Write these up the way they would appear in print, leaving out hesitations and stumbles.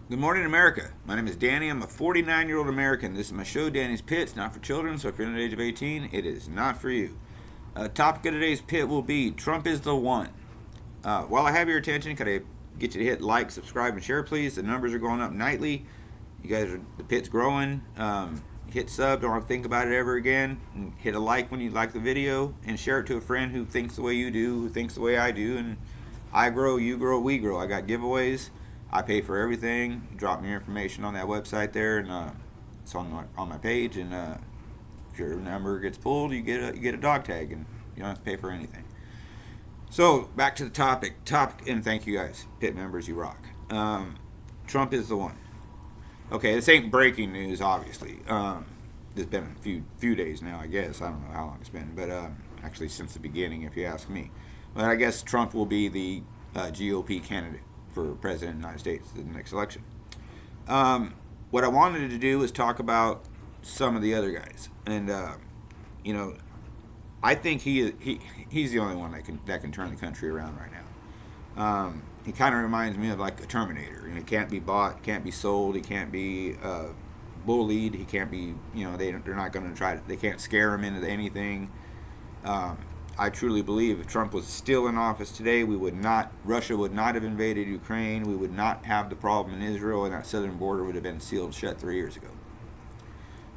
Good morning, America. My name is Danny. I'm a 49-year-old American. This is my show, Danny's Pit. It's not for children, so if you're under the age of 18, it is not for you. Topic of today's pit will be Trump is the one. While I have your attention, could I get you to hit like, subscribe, and share, please? The numbers are going up nightly. The pit's growing. Hit sub, don't have to think about it ever again. And hit a like when you like the video, and share it to a friend who thinks the way you do, who thinks the way I do, and I grow, you grow, we grow. I got giveaways. I pay for everything. Drop me your information on that website there, and it's on my page. And if your number gets pulled, you get a dog tag, and you don't have to pay for anything. So back to the topic. And thank you guys, pit members. You rock. Trump is the one. Okay, this ain't breaking news, obviously. It's been a few days now, I guess. I don't know how long it's been, but actually since the beginning, if you ask me. But I guess Trump will be the GOP candidate for president of the United States in the next election. What I wanted to do was talk about some of the other guys, and you know, I think he's the only one that can turn the country around right now. He kind of reminds me of like a Terminator. He can't be bought, can't be sold, he can't be bullied, he can't be, they're not going to they can't scare him into anything. I truly believe if Trump was still in office today, Russia would not have invaded Ukraine. We would not have the problem in Israel, and that southern border would have been sealed shut 3 years ago.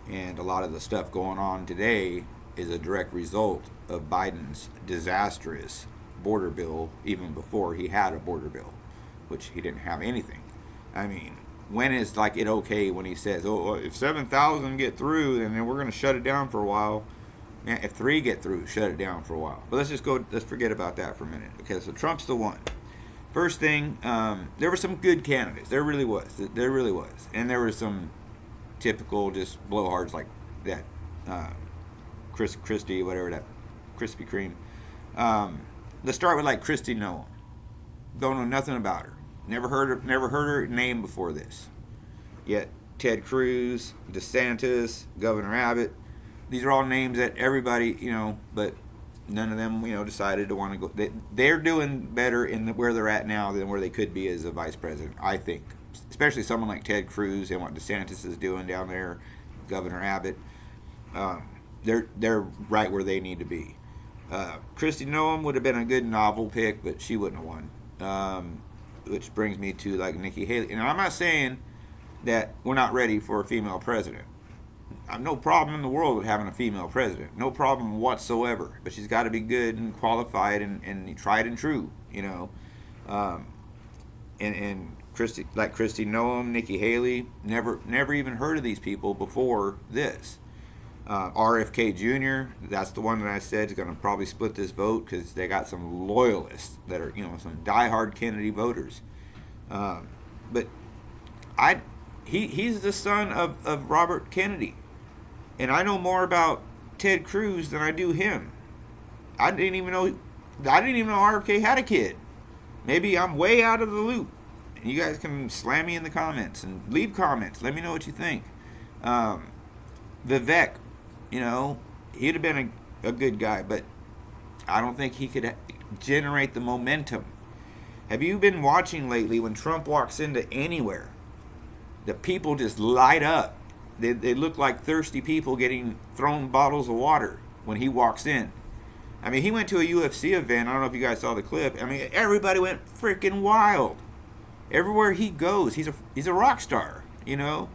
And a lot of the stuff going on today is a direct result of Biden's disastrous border bill, even before he had a border bill, which he didn't have anything. I mean, when is it okay when he says, "Oh, if 7,000 get through, then we're going to shut it down for a while"? Man, if 3 get through, shut it down for a while. But let's forget about that for a minute. Okay, so Trump's the one. First thing, there were some good candidates. There really was. And there were some typical just blowhards like that Christie, whatever, that Krispy Kreme. Let's start with like Kristi Noem. Don't know nothing about her. Never heard her name before this. Yet Ted Cruz, DeSantis, Governor Abbott, these are all names that everybody, but none of them, decided to want to go. They're doing better where they're at now than where they could be as a vice president, I think. Especially someone like Ted Cruz and what DeSantis is doing down there, Governor Abbott. They're right where they need to be. Kristi Noem would have been a good novel pick, but she wouldn't have won. Which brings me to like Nikki Haley. And I'm not saying that we're not ready for a female president. I have no problem in the world with having a female president. No problem whatsoever. But she's got to be good and qualified and tried and true, And Kristi Noem, Nikki Haley, never even heard of these people before this. RFK Jr., that's the one that I said is going to probably split this vote because they got some loyalists that are, some diehard Kennedy voters. But he's the son of Robert Kennedy. And I know more about Ted Cruz than I do him. I didn't even know RFK had a kid. Maybe I'm way out of the loop. And you guys can slam me in the comments and leave comments. Let me know what you think. Vivek, he'd have been a good guy, but I don't think he could generate the momentum. Have you been watching lately when Trump walks into anywhere? The people just light up. They look like thirsty people getting thrown bottles of water when he walks in. I mean, he went to a UFC event. I don't know if you guys saw the clip. I mean, everybody went freaking wild. Everywhere he goes, he's a rock star, And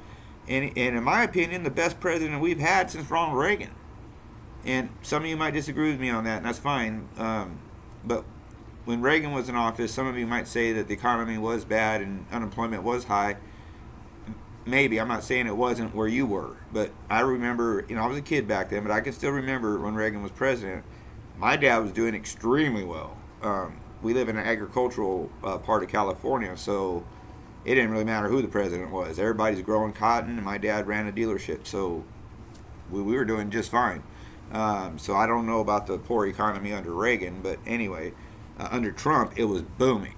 in my opinion, the best president we've had since Ronald Reagan. And some of you might disagree with me on that, and that's fine. But when Reagan was in office, some of you might say that the economy was bad and unemployment was high. Maybe. I'm not saying it wasn't where you were. But I remember, I was a kid back then, but I can still remember when Reagan was president. My dad was doing extremely well. We live in an agricultural part of California, so it didn't really matter who the president was. Everybody's growing cotton, and my dad ran a dealership, so we were doing just fine. So I don't know about the poor economy under Reagan, but anyway, under Trump, it was booming.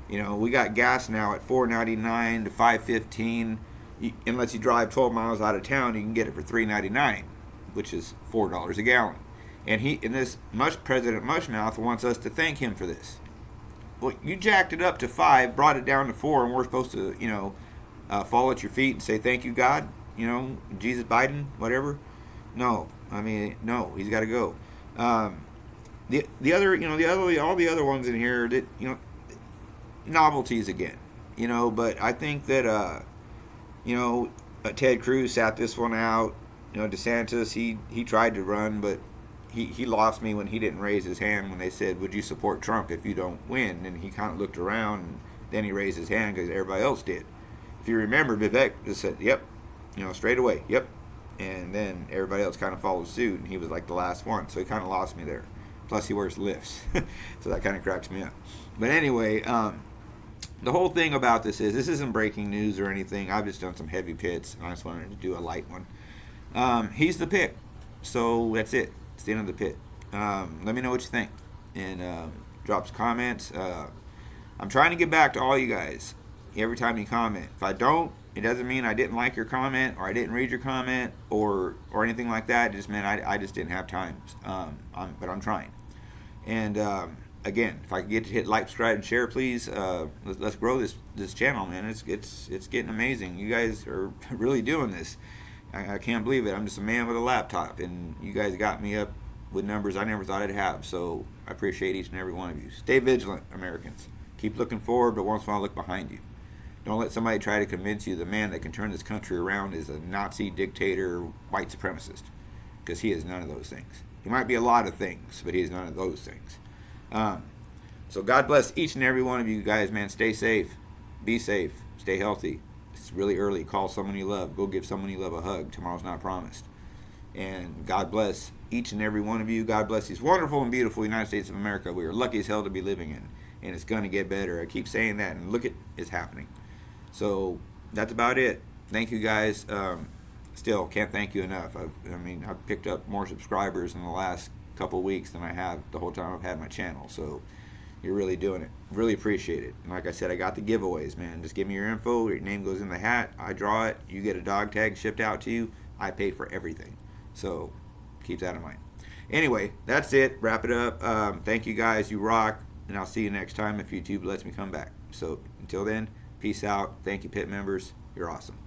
We got gas now at $4.99 to $5.15. Unless you drive 12 miles out of town, you can get it for $3.99, which is $4 a gallon. And President Mushmouth wants us to thank him for this. Well, you jacked it up to 5, brought it down to 4, and we're supposed to, fall at your feet and say thank you, God. You know, Jesus, Biden, whatever. No, I mean, no, he's got to go. The other, all the other ones in here that, novelties again, But I think that Ted Cruz sat this one out. DeSantis, he tried to run, but he lost me when he didn't raise his hand when they said, "Would you support Trump if you don't win?" And he kind of looked around, and then he raised his hand because everybody else did. If you remember, Vivek just said, "Yep," straight away, "Yep," and then everybody else kind of followed suit, and he was like the last one, so he kind of lost me there. Plus, he wears lifts, so that kind of cracks me up. But anyway, the whole thing about this isn't breaking news or anything. I've just done some heavy pits, and I just wanted to do a light one. He's the pick, so that's it. It's the end of the pit. Let me know what you think, and drop some comments. I'm trying to get back to all you guys every time you comment. If I don't, it doesn't mean I didn't like your comment or I didn't read your comment or anything like that. It just meant I just didn't have time. But I'm trying. And again, if I could get to hit like, subscribe, and share, please. Let's grow this channel, man. It's getting amazing. You guys are really doing this. I can't believe it. I'm just a man with a laptop, and you guys got me up with numbers I never thought I'd have. So I appreciate each and every one of you. Stay vigilant, Americans. Keep looking forward, but once in a while look behind you. Don't let somebody try to convince you the man that can turn this country around is a Nazi, dictator, white supremacist, because he is none of those things. He might be a lot of things, but he is none of those things. So God bless each and every one of you guys, man. Stay safe. Be safe. Stay healthy. It's really early. Call someone you love. Go give someone you love a hug. Tomorrow's not promised. And God bless each and every one of you. God bless these wonderful and beautiful United States of America we are lucky as hell to be living in. And it's going to get better. I keep saying that, and look, it's happening. So that's about it. Thank you guys. Still can't thank you enough. I've picked up more subscribers in the last couple weeks than I have the whole time I've had my channel. So you're really doing it. Really appreciate it. And like I said, I got the giveaways, man. Just give me your info. Your name goes in the hat. I draw it. You get a dog tag shipped out to you. I pay for everything. So keep that in mind. Anyway, that's it. Wrap it up. Thank you guys. You rock. And I'll see you next time if YouTube lets me come back. So until then, peace out. Thank you, pit members. You're awesome.